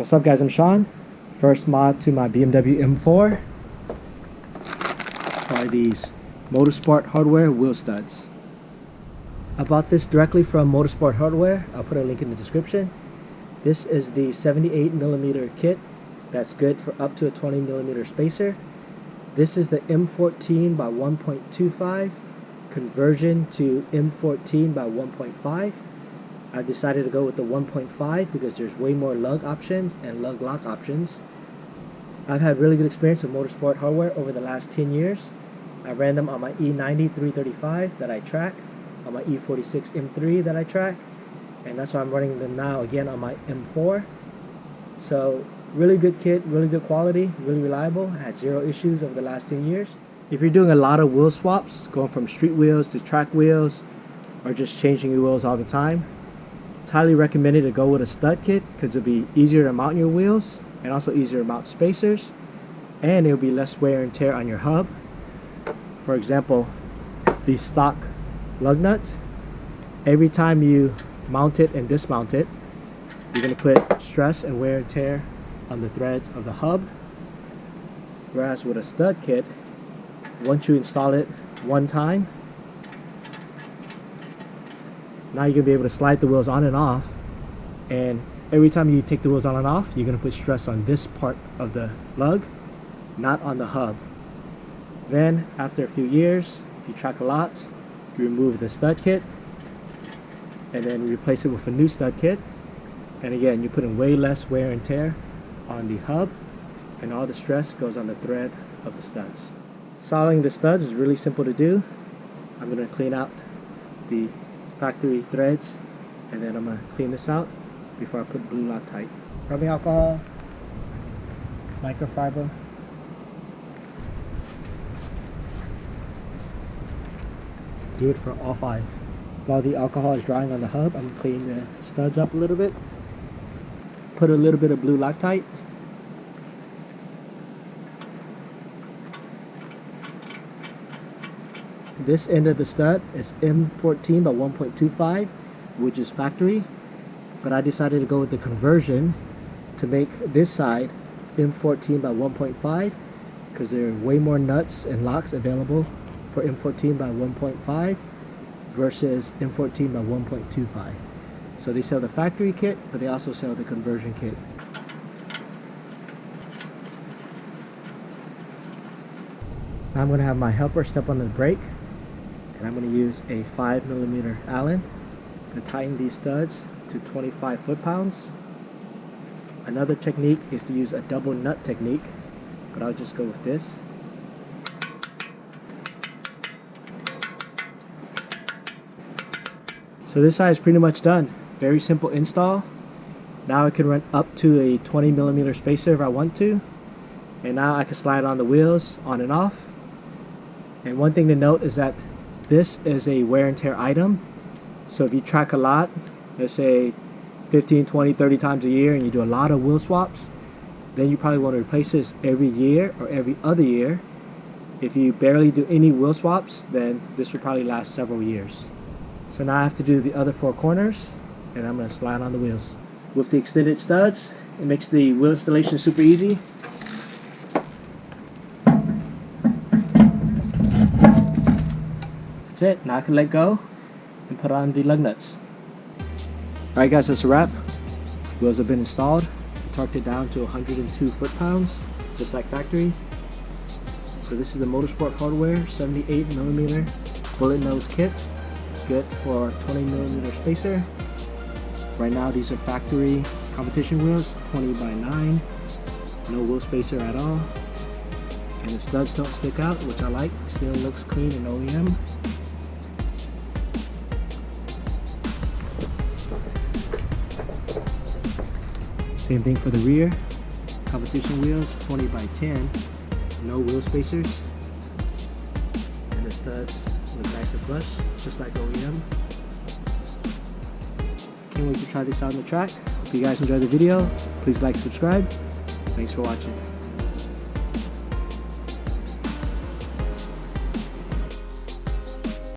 What's up guys, I'm Sean. First mod to my BMW M4 are these Motorsport Hardware wheel studs. I bought this directly from Motorsport Hardware. I'll put a link in the description. This is the 78mm kit that's good for up to a 20mm spacer. This is the M14 by 1.25 conversion to M14 by 1.5. I decided to go with the 1.5 because there's way more lug options and lug lock options. I've had really good experience with Motorsport Hardware over the last 10 years. I ran them on my E90 335 that I track, on my E46 M3 that I track, and that's why I'm running them now again on my M4. So really good kit, really good quality, really reliable. I had zero issues over the last 10 years. If you're doing a lot of wheel swaps, going from street wheels to track wheels, or just changing your wheels all the time, it's highly recommended to go with a stud kit because it'll be easier to mount your wheels and also easier to mount spacers, and it'll be less wear and tear on your hub. For example, the stock lug nut, every time you mount it and dismount it, you're going to put stress and wear and tear on the threads of the hub. Whereas with a stud kit, once you install it one time, now you're going to be able to slide the wheels on and off, and every time you take the wheels on and off, you're going to put stress on this part of the lug, not on the hub. Then after a few years, if you track a lot, you remove the stud kit and then replace it with a new stud kit, and again you're putting way less wear and tear on the hub, and all the stress goes on the thread of the studs. Soldering the studs is really simple to do. I'm going to clean out the factory threads, and then I'm going to clean this out before I put blue Loctite. Rubbing alcohol, microfiber, do it for all five. While the alcohol is drying on the hub, I'm going to clean the studs up a little bit, put a little bit of blue Loctite, this end of the stud is M14 by 1.25, which is factory, but I decided to go with the conversion to make this side M14 by 1.5 because there are way more nuts and locks available for M14 by 1.5 versus M14 by 1.25. So they sell the factory kit, but they also sell the conversion kit. Now I'm going to have my helper step on the brake, and I'm going to use a 5mm Allen to tighten these studs to 25 foot-pounds. Another technique is to use a double nut technique, but I'll just go with this. So this side is pretty much done. Very simple install. Now I can run up to a 20mm spacer if I want to, and now I can slide on the wheels on and off. And one thing to note is that this is a wear and tear item, so if you track a lot, let's say 15, 20, 30 times a year, and you do a lot of wheel swaps, then you probably want to replace this every year or every other year. If you barely do any wheel swaps, then this will probably last several years. So now I have to do the other four corners, and I'm going to slide on the wheels. With the extended studs, it makes the wheel installation super easy. That's it. Now I can let go and put on the lug nuts. Alright guys, that's a wrap. Wheels have been installed. I torqued it down to 102 foot-pounds, just like factory. So this is the Motorsport Hardware 78mm bullet nose kit. Good for 20mm spacer. Right now these are factory competition wheels, 20 by 9. No wheel spacer at all. And the studs don't stick out, which I like. Still looks clean and OEM. Same thing for the rear. Competition wheels, 20 by 10. No wheel spacers. And the studs look nice and flush, just like OEM. Can't wait to try this out on the track. Hope you guys enjoyed the video. Please like, subscribe. Thanks for watching.